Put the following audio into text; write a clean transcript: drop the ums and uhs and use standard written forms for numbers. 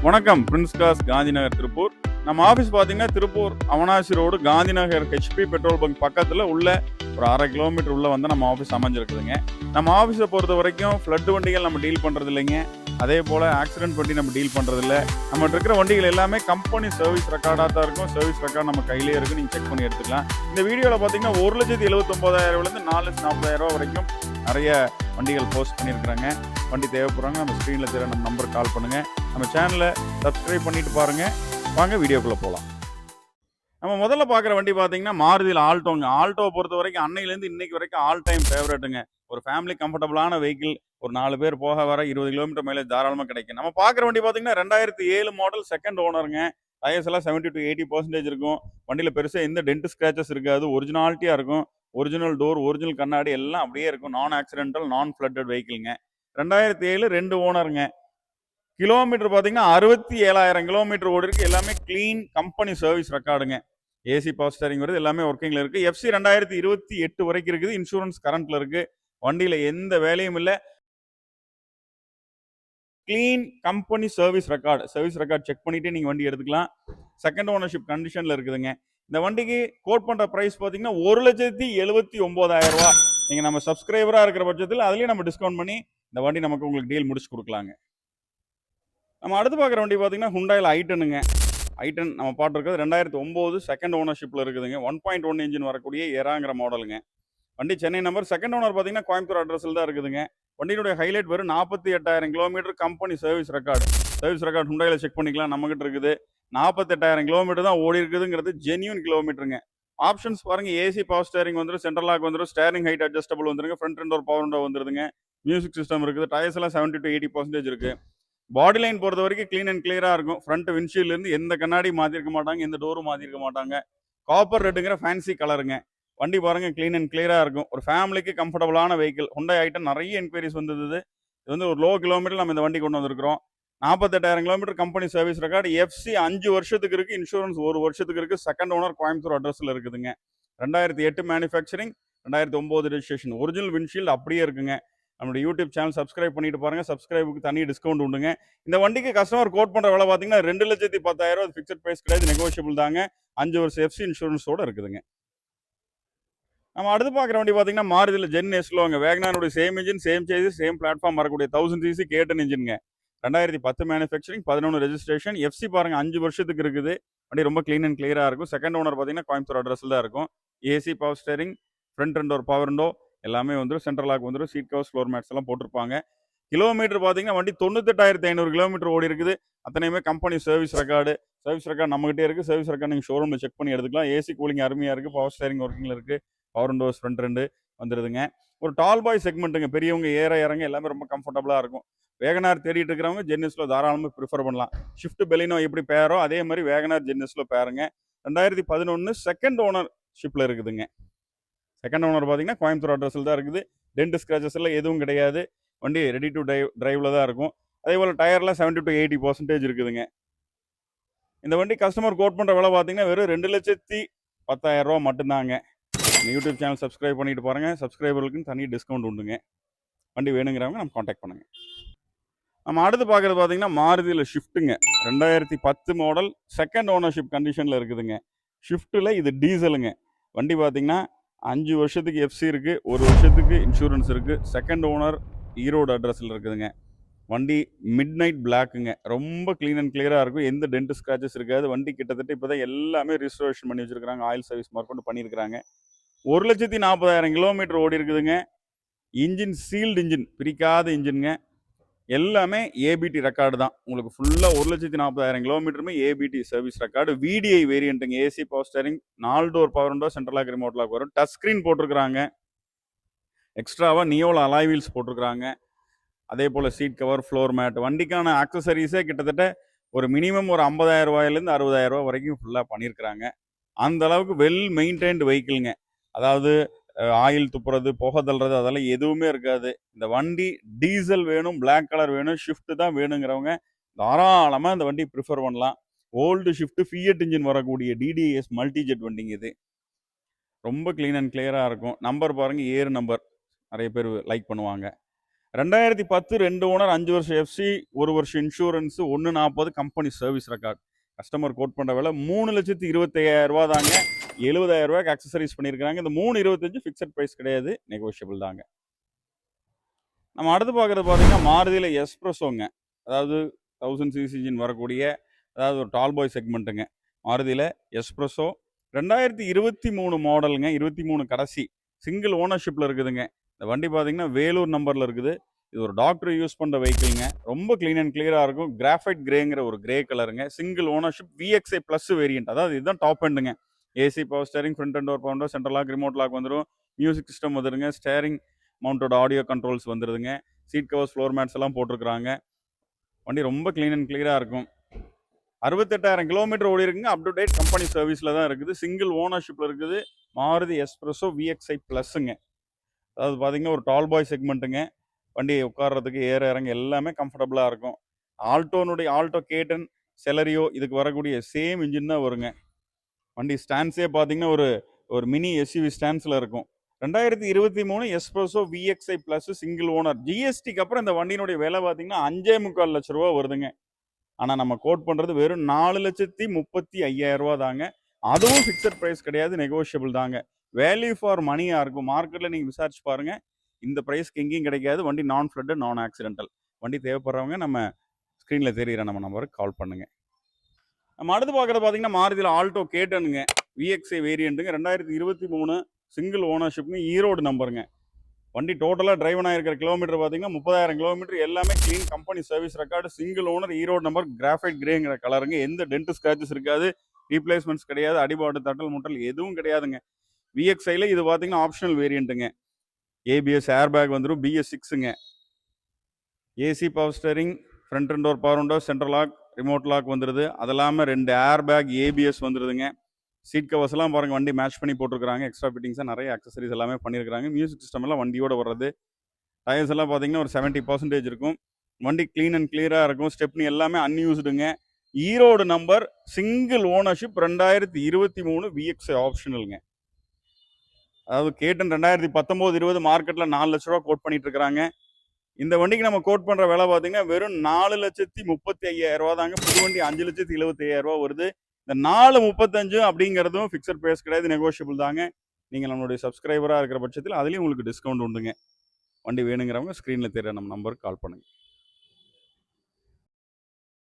வணக்கம். Prince gas Gandhinagar Tiruppur. நம்ம office பார்த்தீங்கன்னா Tiruppur Avanashi road Gandhinagar HP petrol bunk பக்கத்தில் உள்ள ஒரு 1/2 கிலோமீட்டர் உள்ள வந்து நம்ம ஆஃபீஸ் அமைஞ்சிருக்குதுங்க. நம்ம ஆஃபீஸை பொறுத்த வரைக்கும் ஃப்ளட் வண்டிகள் நம்ம டீல் பண்ணுறது இல்லைங்க. அதே போல் ஆக்சிடென்ட் வண்டி நம்ம டீல் பண்ணுறது இல்லை. நம்மகிட்ட இருக்கிற வண்டிகள் எல்லாமே கம்பெனி சர்வீஸ் ரெக்கார்டாக தான் இருக்கும். சர்வீஸ் ரெக்கார்டு நம்ம கையிலே இருக்குது, நீங்கள் செக் பண்ணி எடுத்துக்கலாம். இந்த வீடியோவில் பார்த்தீங்கன்னா 1,79,000 4,40,000 வரைக்கும் நிறைய வண்டிகள் போஸ்ட் பண்ணியிருக்கிறாங்க. வண்டி தேவைப்படுறாங்க, நம்ம ஸ்க்ரீனில் தெரிய நம்ம நம்பருக்கு கால் பண்ணுங்கள். நம்ம சேனலை சப்ஸ்கிரைப் பண்ணிட்டு பாருங்கள். வாங்க வீடியோக்குள்ளே போகலாம். நம்ம முதல்ல பார்க்குற வண்டி பார்த்தீங்கன்னா மாருதியில் ஆல்டோங்க. ஆல்டோவை பொறுத்த வரைக்கும் அன்னையிலேருந்து இன்னைக்கு வரைக்கும் ஆல் டைம் ஃபேவரட்டுங்க. ஒரு ஃபேமிலி கம்ஃபர்டபுளான வெஹிக்கிள், ஒரு 4 பேர் போக வர 20 கிலோமீட்டர் மைலேஜ் தாராளமாக கிடைக்கும். நம்ம பார்க்குற வண்டி பார்த்தீங்கன்னா 2007 மாடல், செகண்ட் ஓனருங்க. டயர்ஸ் எல்லாம் 70 to 80% இருக்கும். வண்டியில் பெருசாக எந்த டென்ட் ஸ்க்ராச்சஸ் இருக்காது, ஒரிஜினாலிட்டியாக இருக்கும். ஒரிஜினல் டோர், ஒரிஜினல் கண்ணாடி எல்லாம் அப்படியே இருக்கும். நான் ஆக்சிடென்டல், நான் ஃப்ளட்டட் வெஹிக்கிள்ங்க. 2007 2 ஓனருங்க. கிலோமீட்டர் பார்த்தீங்கன்னா 67,000 கிலோமீட்டர் ஓடி இருக்கு. எல்லாமே க்ளீன் கம்பெனி சர்வீஸ் ரெக்கார்டுங்க. ஏசி பவர் ஸ்டேரிங் வருது, எல்லாமே ஒர்க்கிங்கில் இருக்குது. எஃப்சி 2028 வரைக்கும் இருக்குது. இன்சூரன்ஸ் கரண்ட்டில் இருக்குது. வண்டியில் எந்த வேலையும் இல்லை. Clean company service record. Service record check பண்ணிவிட்டு நீங்கள் வண்டி எடுத்துக்கலாம். செகண்ட் ஓனர்ஷிப் கண்டிஷனில் இருக்குதுங்க. இந்த வண்டிக்கு கோட் பண்ணுற ப்ரைஸ் பார்த்தீங்கன்னா 1,79,000 ரூபா. நீங்கள் நம்ம சப்ஸ்கிரைபராக இருக்கிற பட்சத்தில் அதுலேயும் நம்ம டிஸ்கவுண்ட் பண்ணி இந்த வண்டி நமக்கு உங்களுக்கு டீல் முடிச்சு கொடுக்கலாங்க. நம்ம அடுத்து பார்க்குற வண்டி பார்த்தீங்கன்னா ஹுண்டாயில் ஐட்டனுங்க. ஐட்டன் நம்ம பாட்டுருக்கிறது 2009 செகண்ட் ஓனர்ஷிப்பில் இருக்குதுங்க. 1.1 இன்ஜின் வரக்கூடிய எராங்கிற மாடலுங்க. வண்டி சென்னை நம்பர். செகண்ட் ஓனர் பார்த்தீங்கன்னா கோயம்புத்தூர் அட்ரஸில் தான் இருக்குதுங்க. வண்டியினுடைய ஹைலைட் வெறும் 48,000 kilometre company service record. Service record ஹுண்டாயில் செக் பண்ணிக்கலாம், நம்மகிட்ட இருக்குது. 48,000 கிலோமீட்டர் தான் ஓடி இருக்குதுங்கிறது ஜென்யூன் கிலோமீட்டருங்க. ஆப்ஷன்ஸ் பாருங்கள், ஏசி பவர் ஸ்டேரிங் வந்துடும், சென்ட்ரல் லாக் வந்துடும், ஸ்டேரிங் ஹைட் அட்ஜஸ்டபிள் வந்துருங்க, ஃப்ரண்ட் அண்ட் ஒரு பவர் விண்டோ வந்துருதுங்க, மியூசிக் சிஸ்டம் இருக்குது, டயர்ஸ் எல்லாம் 70 to 80% இருக்குது. பாடி லைன் பொறுத்த வரைக்கும் க்ளீன் அண்ட் கிளியராக இருக்கும். ஃப்ரண்ட் விண்ட்ஷீல்ட்லேருந்து எந்த கண்ணாடி மாற்றிருக்க மாட்டாங்க, எந்த டோரும் மாற்றிருக்க மாட்டாங்க. காப்பர் ரெட்டுங்கிற ஃபேன்சி கலருங்க. வண்டி பாருங்கள், க்ளீன் அண்ட் கிளியராக இருக்கும். ஒரு ஃபேமிலிக்கு கம்ஃபர்டபுளான வெஹிக்கிள். ஹுண்டாய் ஐட்டன் நிறைய என்கொயரிஸ் வந்தது. இது வந்து ஒரு லோ கிலோமீட்டர் நம்ம இந்த வண்டி கொண்டு வந்திருக்கிறோம். 48,000 kilometre company service record. FC 5 வருஷத்துக்கு இருக்குது, இன்சூரன்ஸ் 1 வருஷத்துக்கு இருக்குது. செகண்ட் ஓனர் கோயம்புத்தூர் அட்ரஸில் இருக்குதுங்க. 2008 மேனுஃபேக்சரிங், 2009 ரெஜிஸ்ட்ரேஷன். ஒரிஜினல் விண்ட்ஷீல்டு அப்படியே இருக்குங்க. நம்மளோட யூடியூப் சேனல் சப்ஸ்கிரைப் பண்ணிட்டு பாருங்கள். சப்ஸ்கிரைபுக்கு தனி டிஸ்கவுண்ட் உண்டுங்க. இந்த வண்டிக்கு கஸ்டமர் கோட் பண்ணுற விலை பார்த்தீங்கன்னா 2,10,000. அது ஃபிக்ஸட் ப்ரைஸ் கிடையாது, நெகோஷியபிள் தாங்க. 5 வருஷம் எஃப்சி இன்சூரன்ஸோடு இருக்குதுங்க. நம்ம அடுத்து பார்க்குற வண்டி பார்த்தீங்கன்னா மாருதியில் ஜென் எஸ்லோங்க. வேகனாருடைய same engine, same chassis, same platform வரக்கூடிய 1000 சிசி கேட்டன் இன்ஜின்ங்க. 2010 மேனுஃபேக்சரிங், 11 ரெஜிஸ்ட்ரேஷன். எஃப்சி பாருங்கள் 5 வருஷத்துக்கு இருக்குது. வண்டி ரொம்ப க்ளீன் அண்ட் கிளியராக இருக்கும். செகண்ட் ஓனர் பார்த்தீங்கன்னா கோயம்புத்தூர் அட்ரஸில் தான் இருக்கும். AC power steering, front and ஒரு பவர் விண்டோ எல்லாமே வந்துடும். சென்ட்ரல் லாக் வந்துடும். சீட் கவர்ஸ், ஃப்ளோர் மேட்ஸ் எல்லாம் போட்டிருப்பாங்க. கிலோமீட்டர் பார்த்தீங்கன்னா வண்டி 98,500 கிலோமீட்டர் ஓடி இருக்குது. அத்தனையுமே company service record. Service record நம்மகிட்டே இருக்குது. சர்வீஸ் ரெக்கார்டு நீங்கள் ஷோரூமில் செக் பண்ணி எடுத்துக்கலாம். ஏசி கூலிங் அருமையாக இருக்குது. பவர் ஸ்டேரிங் ஒர்க்கிங்கில் இருக்குது. Power Windows front 2 வந்துடுதுங்க. ஒரு டால் பாய் செக்மெண்ட்டுங்க. பெரியவங்க ஏற இறங்க எல்லாமே ரொம்ப கம்ஃபர்டபுளாக இருக்கும். வேகனார் தேடிட்டு இருக்கிறவங்க ஜென்னிஸில் தாராளமாக ப்ரிஃபர் பண்ணலாம். ஷிஃப்ட் பெலினோ எப்படி பேரோ அதே மாதிரி வேகனார் ஜென்னிஸில் பேருங்க. 2011 செகண்ட் ஓனர்ஷிப்பில் இருக்குதுங்க. செகண்ட் ஓனர் பார்த்தீங்கன்னா கோயம்புத்தூர் அட்ரஸில் தான் இருக்குது. டென்ட் ஸ்க்ராச்சஸ் எல்லாம் எதுவும் கிடையாது. வண்டி ரெடி டு டிரைவில் தான் இருக்கும். அதே போல் டயர்லாம் 70 to 80% இருக்குதுங்க. இந்த வண்டி கஸ்டமர் கோட் பண்ணுற விலை பார்த்தீங்கன்னா வெறும் 2,10,000 ரூபா மட்டும்தாங்க. யூடியூப் சேனல் சப்ஸ்கிரைப் பண்ணிட்டு பாருங்கள். சப்ஸ்கிரைபர்களுக்குன்னு தனி டிஸ்கவுண்ட் உண்டுங்க. வண்டி வேணுங்கிறவங்க நம்ம காண்டாக்ட் பண்ணுங்கள். நம்ம அடுத்து பார்க்குறது பார்த்தீங்கன்னா மாருதியில் ஷிஃப்ட்டுங்க. 2010 மாடல், செகண்ட் ஓனர்ஷிப் கண்டிஷனில் இருக்குதுங்க. ஷிஃப்ட்டில் இது டீசலுங்க. வண்டி பார்த்தீங்கன்னா 5 வருஷத்துக்கு எஃப்சி இருக்குது, 1 வருஷத்துக்கு இன்சூரன்ஸ் இருக்குது. செகண்ட் ஓனர் ஈரோடு அட்ரஸில் இருக்குதுங்க. வண்டி மிட் நைட் பிளாக்குங்க. ரொம்ப க்ளீன் அண்ட் கிளியராக இருக்கும். எந்த டென்ட் ஸ்க்ராச்சஸ் இருக்காது. வண்டி கிட்டத்தட்ட இப்போ தான் எல்லாமே ரிஸ்டோரேஷன் பண்ணி வச்சுருக்காங்க. ஆயில் சர்வீஸ் மார்க்கொண்டு பண்ணியிருக்கிறாங்க. 1,40,000 கிலோமீட்டர் ஓடி இருக்குதுங்க. இன்ஜின் சீல்டு இன்ஜின், பிரிக்காத இன்ஜினுங்க. எல்லாமே ஏபிடி ரெக்கார்டு தான். உங்களுக்கு ஃபுல்லாக 1,40,000 கிலோமீட்டருமே ஏபிடி சர்வீஸ் ரெக்கார்டு. விடிஐ வேரியண்ட்டுங்க. AC power steering, 4 door power window, central lock, remote lock வரும். டச் ஸ்க்ரீன் போட்டிருக்கிறாங்க. எக்ஸ்ட்ராவாக நியோவில் அலாய் வீல்ஸ் போட்டிருக்கிறாங்க. அதே போல் சீட் கவர், ஃப்ளோர் மேட். வண்டிக்கான ஆக்சசரிஸே கிட்டத்தட்ட ஒரு மினிமம் ஒரு 50,000 ரூபாயிலேருந்து 60,000 ரூபா வரைக்கும் ஃபுல்லாக பண்ணியிருக்கிறாங்க. அந்த அளவுக்கு வெல் மெயின்டைன்டு வெஹிக்கிள்ங்க. அதாவது ஆயில் துப்புறது, புகை தள்ளுறது அதெல்லாம் எதுவுமே இருக்காது. இந்த வண்டி டீசல் வேணும், பிளாக் கலர் வேணும், ஷிஃப்ட் தான் வேணுங்கிறவங்க தாராளமாக இந்த வண்டி ப்ரிஃபர் பண்ணலாம். ஓல்டு ஷிஃப்ட் ஃபியட் இன்ஜின் வரக்கூடிய டிடிஎஸ் மல்டிஜெட் வண்டிங்க இது. ரொம்ப க்ளீன் அண்ட் கிளியராக இருக்கும். நம்பர் பாருங்கள், ஏறு நம்பர். நிறைய பேர் லைக் பண்ணுவாங்க. 2010 2 ஓனர் 5 வருஷம் எஃப்சி 1 வருஷம் insurance 140 company service record. Customer code பண்ணுற விலை 3,25,000 தாங்க. 70,000 அக்சசரிஸ் பண்ணியிருக்காங்க. இந்த 325 ஃபிக்ஸட் ப்ரைஸ் கிடையாது, நெகோஷியபிள் தாங்க. நம்ம அடுத்து பார்க்குறது பார்த்தீங்கன்னா மாருதியில் எஸ்ப்ரெஸோங்க. அதாவது 1000 சிசி இன்ஜின் வரக்கூடிய அதாவது ஒரு டால் பாய் செக்மெண்ட்டுங்க. மாருதியில் எஸ்ப்ரெஸோ 2023 மாடலுங்க. 23 கடைசி சிங்கிள் ஓனர்ஷிப்பில் இருக்குதுங்க. இந்த வண்டி பார்த்தீங்கன்னா வேலூர் நம்பரில் இருக்குது. இது ஒரு டாக்டர் யூஸ் பண்ணுற வெஹிக்கிள்ங்க. ரொம்ப க்ளீன் அண்ட் கிளியராக இருக்கும். கிராஃபைட் கிரேங்கிற ஒரு கிரே கலருங்க. Single ownership VXI plus variant. அதாவது இதுதான் டாப் எண்டுங்க. AC power steering, front and door power, central lock, remote lock வந்துடும். மியூசிக் சிஸ்டம் வந்துடுங்க. ஸ்டேரிங் மவுண்டோட ஆடியோ கண்ட்ரோல்ஸ் வந்துடுதுங்க. சீட் கவர்ஸ், ஃப்ளோர் மேட்ஸ் எல்லாம் போட்டிருக்கிறாங்க. வண்டி ரொம்ப க்ளீன் அண்ட் கிளியராக இருக்கும். 68,000 கிலோமீட்டர் ஓடி இருக்குங்க. அப் டு டேட் கம்பெனி சர்வீஸில் தான் இருக்குது. சிங்கிள் ஓனர்ஷிப்பில் இருக்குது. Maruti espresso VXI ப்ளஸ்ஸுங்க. அதாவது பார்த்தீங்கன்னா ஒரு டால் பாய் செக்மெண்ட்டுங்க. வண்டி உட்கார்றதுக்கு ஏற இறங்க எல்லாமே கம்ஃபர்டபுளாக இருக்கும். ஆல்டோ கேட்டன் செலரியோ இதுக்கு வரக்கூடிய சேம் இன்ஜின் தான் வருங்க. வண்டி ஸ்டாண்ட்ஸே பார்த்தீங்கன்னா ஒரு மினி எஸ்யூவி ஸ்டாண்ட்ஸில் இருக்கும். 2023 S-Presso VXI plus single owner. ஜிஎஸ்டிக்கு அப்புறம் இந்த வண்டியினுடைய விலை பார்த்தீங்கன்னா 5,45 லட்ச ரூபா வருதுங்க. ஆனால் நம்ம கோட் பண்ணுறது வெறும் 4,35,000 தாங்க. அதுவும் ஃபிக்ஸட் ப்ரைஸ் கிடையாது, நெகோஷியபிள் தாங்க. வேல்யூ ஃபார் மணியாக இருக்கும். மார்க்கெட்டில் நீங்கள் விசாரிச்சு பாருங்கள், இந்த ப்ரைஸ்க்கு எங்கேயும் கிடைக்காது. வண்டி நான் ஃப்ளட்டு, நான் ஆக்சிடென்டல். வண்டி தேவைப்படுறவங்க நம்ம ஸ்க்ரீனில் தெரிகிற நம்ம நம்பருக்கு கால் பண்ணுங்கள். நம்ம அடுத்து பார்க்குறது பார்த்தீங்கன்னா மாருதியில் ஆல்டோ கேட்டனுங்க. VXI வேரியண்ட்டுங்க. 2023 சிங்கிள் ஓனர்ஷிப்னு ஈரோடு நம்பருங்க. வண்டி டோட்டலாக டிரைவன் ஆகிருக்கிற கிலோமீட்டர் பார்த்தீங்கன்னா 30,000 கிலோமீட்டர். எல்லாமே clean company service record. Single owner, Erode number, graphite கிரேங்கிற கலருங்க. எந்த டென்ட் ஸ்க்ராச்சஸ் இருக்காது, ரீப்ளேஸ்மெண்ட்ஸ் கிடையாது, அடிபாடு தட்டல் முட்டல் எதுவும் கிடையாதுங்க. VXIல இது பார்த்தீங்கன்னா ஆப்ஷனல் வேரியண்ட்டுங்க. ABS ஏர் பேக் வந்துடும். BS6ங்க. AC power steering, front and door power window, central lock, remote lock வந்துடுது. அது இல்லாமல் 2 ஏர் பேக் ABS வந்துடுதுங்க. சீட் கவர்ஸ் எல்லாம் பாருங்கள், வண்டி மேட்ச் பண்ணி போட்டிருக்காங்க. எக்ஸ்ட்ரா ஃபிட்டிங்ஸாக நிறைய அக்சசரிஸ் எல்லாமே பண்ணியிருக்காங்க. மியூசிக் சிஸ்டம் எல்லாம் வண்டியோட வர்றது. டயர்ஸ் எல்லாம் பார்த்தீங்கன்னா ஒரு 70% இருக்கும். வண்டி க்ளீன் அண்ட் கிளியராக இருக்கும். ஸ்டெப்னி எல்லாமே அன்யூஸ்டுங்க. Erode number, single ownership, 2023 VXI ஆப்ஷனலுங்க. அதாவது கேட்டன் 2019-20 மார்க்கெட்டில் 4 லட்ச ரூபா கோட் பண்ணிட்டு இருக்கிறாங்க. இந்த வண்டிக்கு நம்ம கோட் பண்ணுற விலை பார்த்தீங்கன்னா வெறும் 4,35,000 தாங்க. புது வண்டி 5,75,000 வருது. இந்த 4,35 அப்படிங்கிறதும் ஃபிக்ஸட் ப்ரைஸ் கிடையாது, நெகோஷியபிள் தாங்க. நீங்கள் நம்மளுடைய சப்ஸ்கிரைபராக இருக்கிற பட்சத்தில் அதுலேயும் உங்களுக்கு டிஸ்கவுண்ட் உண்டுங்க. வண்டி வேணுங்கிறவங்க ஸ்க்ரீனில் தெரியுற நம்ம நம்பருக்கு கால் பண்ணுங்கள்.